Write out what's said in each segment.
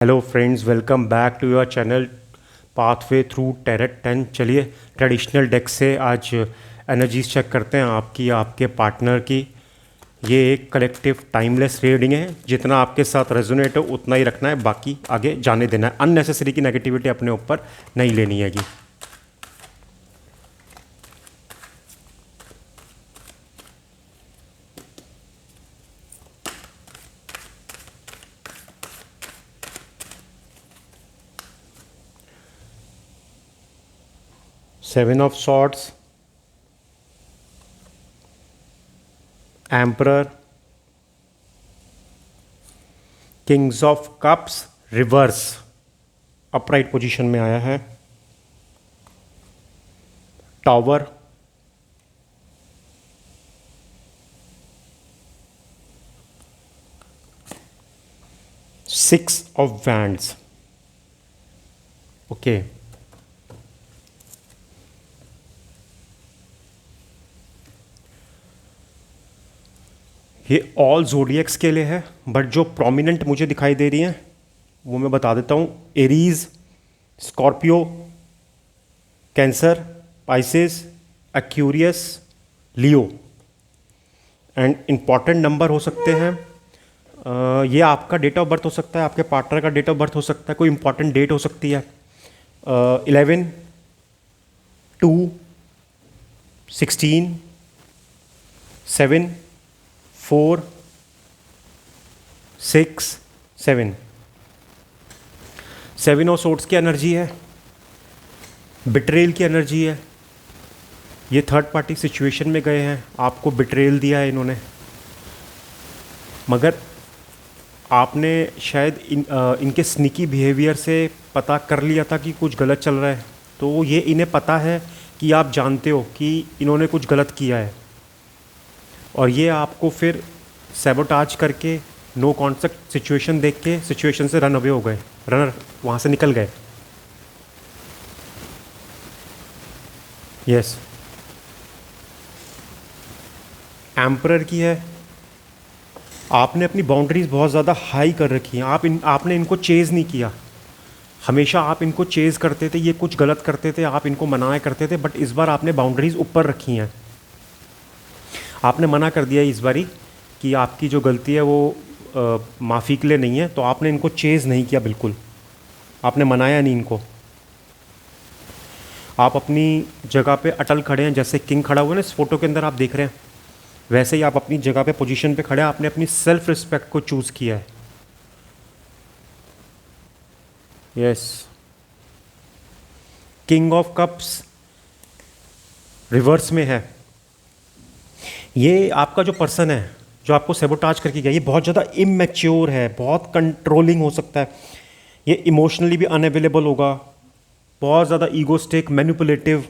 Hello friends, welcome back to your channel pathway through target 10। चलिए traditional deck से आज energies check करते हैं आपकी, आपके पार्टनर की। ये एक कलेक्टिव टाइमलेस रीडिंग है। जितना आपके साथ रेजोनेट हो उतना ही रखना है, बाकी आगे जाने देना है। अननेसेसरी की नेगेटिविटी अपने ऊपर नहीं लेनी है। 7 of swords, emperor, Kings of cups reverse upright position में आया है, tower, six of wands. Okay, ये ऑल जोडियक्स के लिए है, बट जो प्रोमिनेंट मुझे दिखाई दे रही हैं वो मैं बता देता हूँ। Aries, Scorpio, cancer, Pisces, Aquarius, Leo. And important number हो सकते हैं। ये आपका डेट ऑफ बर्थ हो सकता है, आपके पार्टनर का डेट ऑफ बर्थ हो सकता है, कोई इंपॉर्टेंट डेट हो सकती है। 11, 2, 16, 7, 4, 6, 7। 7 ऑफ सोर्ड्स की एनर्जी है, बिट्रेल की एनर्जी है। ये थर्ड पार्टी सिचुएशन में गए हैं, आपको बिट्रेल दिया है इन्होंने, मगर आपने शायद इनके स्निकी बिहेवियर से पता कर लिया था कि कुछ गलत चल रहा है। तो ये इन्हें पता है कि आप जानते हो कि इन्होंने कुछ गलत किया है, और ये आपको फिर सैबोटाज करके नो कॉन्सेप्ट सिचुएशन देख के सिचुएशन से रन अवे हो गए, रनर वहाँ से निकल गए। यस, एम्परर की है। आपने अपनी बाउंड्रीज बहुत ज़्यादा हाई कर रखी हैं। आपने इनको चेज़ नहीं किया। हमेशा आप इनको चेज़ करते थे, ये कुछ गलत करते थे, आप इनको मनाया करते थे, बट इस बार आपने बाउंड्रीज ऊपर रखी हैं। आपने मना कर दिया इस बारी कि आपकी जो गलती है वो माफ़ी के लिए नहीं है, तो आपने इनको चेज़ नहीं किया, बिल्कुल आपने मनाया नहीं इनको। आप अपनी जगह पे अटल खड़े हैं, जैसे किंग खड़ा हुआ है ना इस फोटो के अंदर आप देख रहे हैं, वैसे ही आप अपनी जगह पे पोजीशन पे खड़े हैं। आपने अपनी सेल्फ रिस्पेक्ट को चूज़ किया है। Yes, king of cups reverse में है। ये आपका जो पर्सन है जो आपको सेबोटाज करके गया, ये बहुत ज़्यादा इमेच्योर है, बहुत कंट्रोलिंग हो सकता है, ये इमोशनली भी अनअवेलेबल होगा, बहुत ज़्यादा ईगोस्टिक, मैनिपुलेटिव।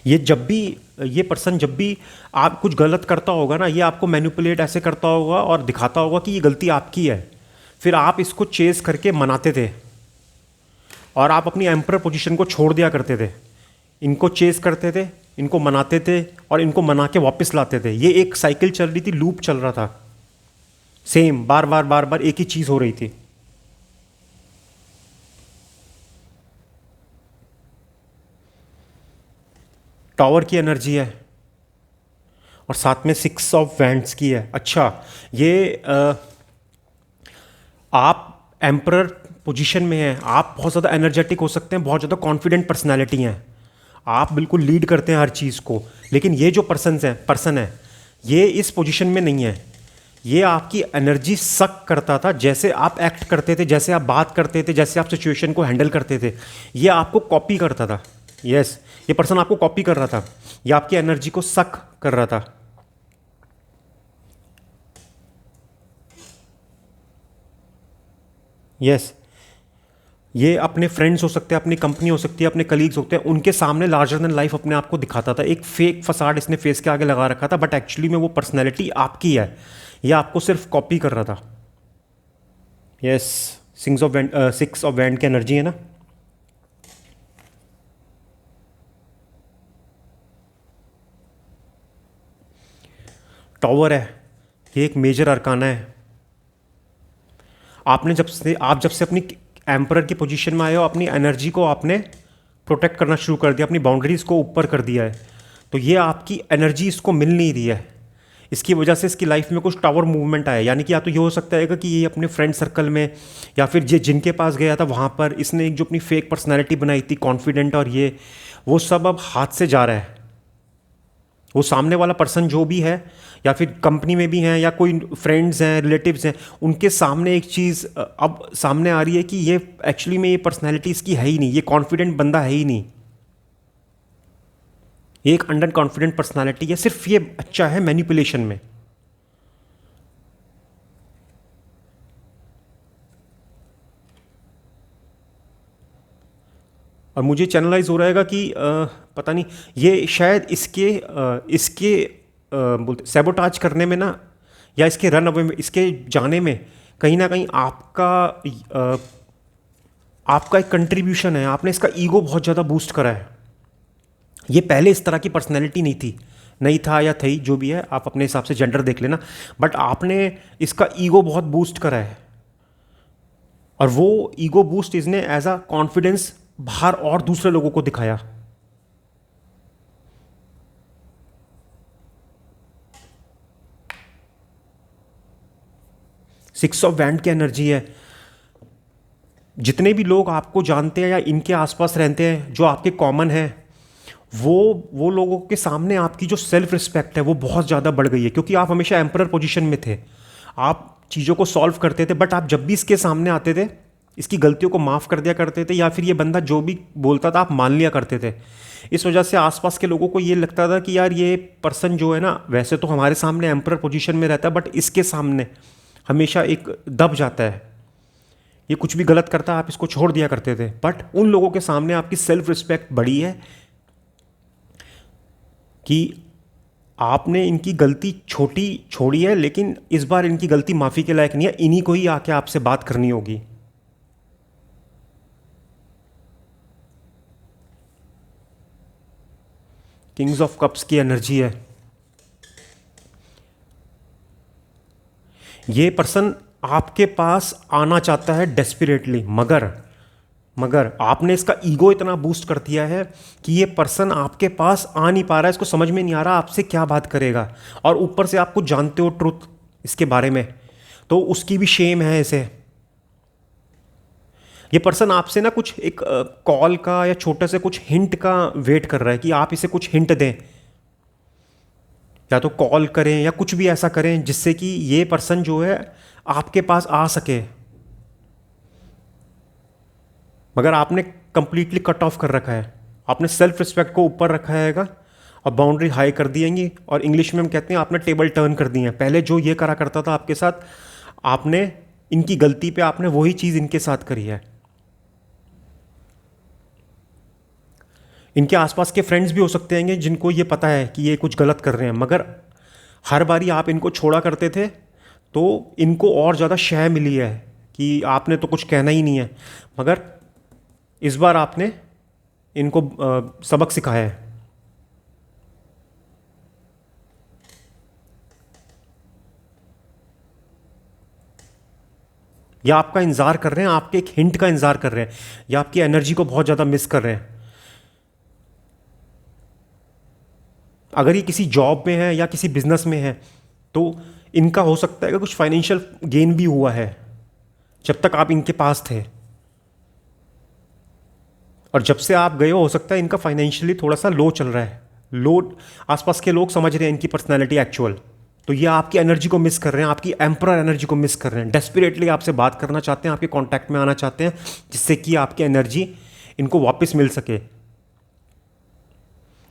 ये पर्सन जब भी आप कुछ गलत करता होगा ना, ये आपको मैनिपुलेट ऐसे करता होगा और दिखाता होगा कि ये गलती आपकी है। फिर आप इसको चेस करके मनाते थे और आप अपनी एम्पर पोजीशन को छोड़ दिया करते थे। इनको चेस करते थे, इनको मनाते थे और इनको मना के वापस लाते थे। ये एक साइकिल चल रही थी, लूप चल रहा था, सेम बार बार बार बार एक ही चीज़ हो रही थी। टावर की एनर्जी है और साथ में 6 ऑफ वैंड्स की है। अच्छा, ये आप एम्परर पोजीशन में हैं, आप बहुत ज़्यादा एनर्जेटिक हो सकते हैं, बहुत ज़्यादा कॉन्फिडेंट पर्सनैलिटी हैं, आप बिल्कुल लीड करते हैं हर चीज़ को। लेकिन ये जो पर्सन है ये इस पोजीशन में नहीं है। ये आपकी एनर्जी सक करता था, जैसे आप एक्ट करते थे, जैसे आप बात करते थे, जैसे आप सिचुएशन को हैंडल करते थे, ये आपको कॉपी करता था। यस, ये पर्सन आपको कॉपी कर रहा था, ये आपकी एनर्जी को सक कर रहा था। यस, ये अपने फ्रेंड्स हो सकते हैं, अपनी कंपनी हो सकती है, अपने कलीग्स होते हैं, उनके सामने लार्जर देन लाइफ अपने आप को दिखाता था। एक फेक फसाड इसने फेस के आगे लगा रखा था, बट एक्चुअली में वो पर्सनैलिटी आपकी है, ये आपको सिर्फ कॉपी कर रहा था। यस, सिक्स ऑफ वैंड की एनर्जी है ना। टॉवर है, ये एक मेजर अरकाना है। आप जब से अपनी एम्परर की पोजीशन में आए हो, अपनी एनर्जी को आपने प्रोटेक्ट करना शुरू कर दिया, अपनी बाउंड्रीज को ऊपर कर दिया है। तो ये आपकी एनर्जी इसको मिल नहीं रही है, इसकी वजह से इसकी लाइफ में कुछ टावर मूवमेंट आया। यानी कि या तो ये हो सकता है कि ये अपने फ्रेंड सर्कल में या फिर ये जिनके पास गया था वहाँ पर इसने एक जो अपनी फेक पर्सनैलिटी बनाई थी, कॉन्फिडेंट, और ये वो सब अब हाथ से जा रहा है। वो सामने वाला पर्सन जो भी है, या फिर कंपनी में भी हैं या कोई फ्रेंड्स हैं, रिलेटिव्स हैं, उनके सामने एक चीज़ अब सामने आ रही है कि ये एक्चुअली में ये पर्सनैलिटी इसकी है ही नहीं, ये कॉन्फिडेंट बंदा है ही नहीं, ये एक अंडर कॉन्फिडेंट पर्सनैलिटी है, सिर्फ ये अच्छा है मैनिपुलेशन में। और मुझे चैनलाइज हो रहेगा कि पता नहीं ये शायद इसके बोलते सैबोटाज करने में ना, या इसके रन अवे में, इसके जाने में कहीं ना कहीं आपका एक कंट्रीब्यूशन है। आपने इसका ईगो बहुत ज़्यादा बूस्ट करा है। ये पहले इस तरह की पर्सनैलिटी नहीं था या थी, जो भी है आप अपने हिसाब से जेंडर देख लेना, बट आपने इसका ईगो बहुत बूस्ट करा है। और वो ईगो बूस्ट इसने एज अ कॉन्फिडेंस बाहर और दूसरे लोगों को दिखाया। सिक्स ऑफ वैंड की एनर्जी है। जितने भी लोग आपको जानते हैं या इनके आसपास रहते हैं जो आपके कॉमन हैं, वो लोगों के सामने आपकी जो सेल्फ रिस्पेक्ट है वो बहुत ज़्यादा बढ़ गई है, क्योंकि आप हमेशा एम्परर पोजीशन में थे, आप चीज़ों को सॉल्व करते थे, बट आप जब भी इसके सामने आते थे इसकी गलतियों को माफ़ कर दिया करते थे, या फिर ये बंदा जो भी बोलता था आप मान लिया करते थे। इस वजह से आसपास के लोगों को ये लगता था कि यार ये पर्सन जो है ना, वैसे तो हमारे सामने एम्परर पोजीशन में रहता है, बट इसके सामने हमेशा एक दब जाता है, ये कुछ भी गलत करता है आप इसको छोड़ दिया करते थे। बट उन लोगों के सामने आपकी सेल्फ रिस्पेक्ट बढ़ी है कि आपने इनकी गलती छोटी छोड़ी है, लेकिन इस बार इनकी गलती माफ़ी के लायक नहीं है, इन्हीं को ही आके आपसे बात करनी होगी। किंग्स ऑफ कप्स की एनर्जी है। ये पर्सन आपके पास आना चाहता है डेस्परेटली, मगर आपने इसका ईगो इतना बूस्ट कर दिया है कि ये पर्सन आपके पास आ नहीं पा रहा है, इसको समझ में नहीं आ रहा आपसे क्या बात करेगा, और ऊपर से आप कुछ जानते हो ट्रुथ इसके बारे में, तो उसकी भी शेम है इसे। ये पर्सन आपसे ना कुछ एक कॉल का या छोटे से कुछ हिंट का वेट कर रहा है कि आप इसे कुछ हिंट दें, या तो कॉल करें या कुछ भी ऐसा करें जिससे कि ये पर्सन जो है आपके पास आ सके। मगर आपने कंप्लीटली कट ऑफ कर रखा है, आपने सेल्फ रिस्पेक्ट को ऊपर रखा हैगा और बाउंड्री हाई कर दी हैंगी, और इंग्लिश में हम कहते हैं आपने टेबल टर्न कर दी है। पहले जो ये करा करता था आपके साथ, आपने इनकी गलती पे आपने वही चीज़ इनके साथ करी है। इनके आसपास के फ्रेंड्स भी हो सकते हैं जिनको ये पता है कि ये कुछ गलत कर रहे हैं, मगर हर बारी आप इनको छोड़ा करते थे तो इनको और ज़्यादा शय मिली है कि आपने तो कुछ कहना ही नहीं है, मगर इस बार आपने इनको सबक सिखाया है। या आपका इंतज़ार कर रहे हैं, आपके एक हिंट का इंतज़ार कर रहे हैं, या आपकी एनर्जी को बहुत ज़्यादा मिस कर रहे हैं। अगर ये किसी जॉब में है या किसी बिजनेस में है तो इनका हो सकता है कि कुछ फाइनेंशियल गेन भी हुआ है जब तक आप इनके पास थे, और जब से आप गए हो सकता है इनका फाइनेंशियली थोड़ा सा लो चल रहा है, लो आसपास के लोग समझ रहे हैं इनकी पर्सनैलिटी एक्चुअल, तो ये आपकी एनर्जी को मिस कर रहे हैं, आपकी एम्परर एनर्जी को मिस कर रहे हैं, डेस्परेटली आपसे बात करना चाहते हैं, आपके कॉन्टैक्ट में आना चाहते हैं, जिससे कि आपकी एनर्जी इनको वापस मिल सके।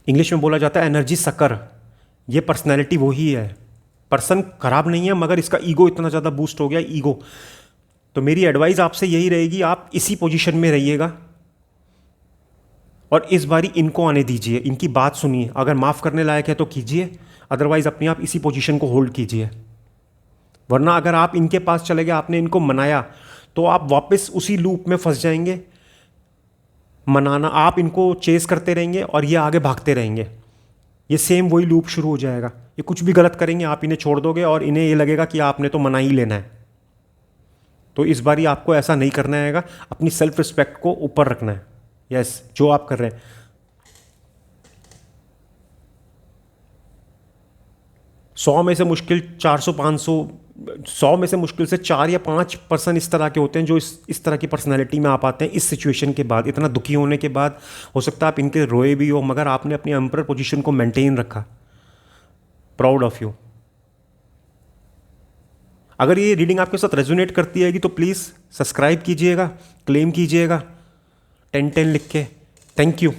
इंग्लिश में बोला जाता है एनर्जी सकर। ये पर्सनैलिटी वही है, पर्सन खराब नहीं है, मगर इसका ईगो इतना ज़्यादा बूस्ट हो गया, ईगो। तो मेरी एडवाइस आपसे यही रहेगी, आप इसी पोजीशन में रहिएगा और इस बारी इनको आने दीजिए, इनकी बात सुनिए, अगर माफ़ करने लायक है तो कीजिए, अदरवाइज़ अपने आप इसी पोजीशन को होल्ड कीजिए। वरना अगर आप इनके पास चले गए, आपने इनको मनाया, तो आप वापस उसी लूप में फंस जाएंगे। मनाना, आप इनको चेस करते रहेंगे और ये आगे भागते रहेंगे, ये सेम वही लूप शुरू हो जाएगा। ये कुछ भी गलत करेंगे, आप इन्हें छोड़ दोगे और इन्हें ये लगेगा कि आपने तो मना ही लेना है। तो इस बार ही आपको ऐसा नहीं करना हैगा, अपनी सेल्फ रिस्पेक्ट को ऊपर रखना है। यस, जो आप कर रहे हैं। 100 में से मुश्किल 400 500, 100 में से मुश्किल से 4 या 5% इस तरह के होते हैं जो इस तरह की पर्सनैलिटी में आ पाते हैं इस सिचुएशन के बाद, इतना दुखी होने के बाद। हो सकता है आप इनके रोए भी हो, मगर आपने अपनी एम्परर पोजीशन को मेंटेन रखा। Proud of you. अगर ये रीडिंग आपके साथ रेजोनेट करती है तो प्लीज़ सब्सक्राइब कीजिएगा, क्लेम कीजिएगा 10-10 लिख के। Thank you.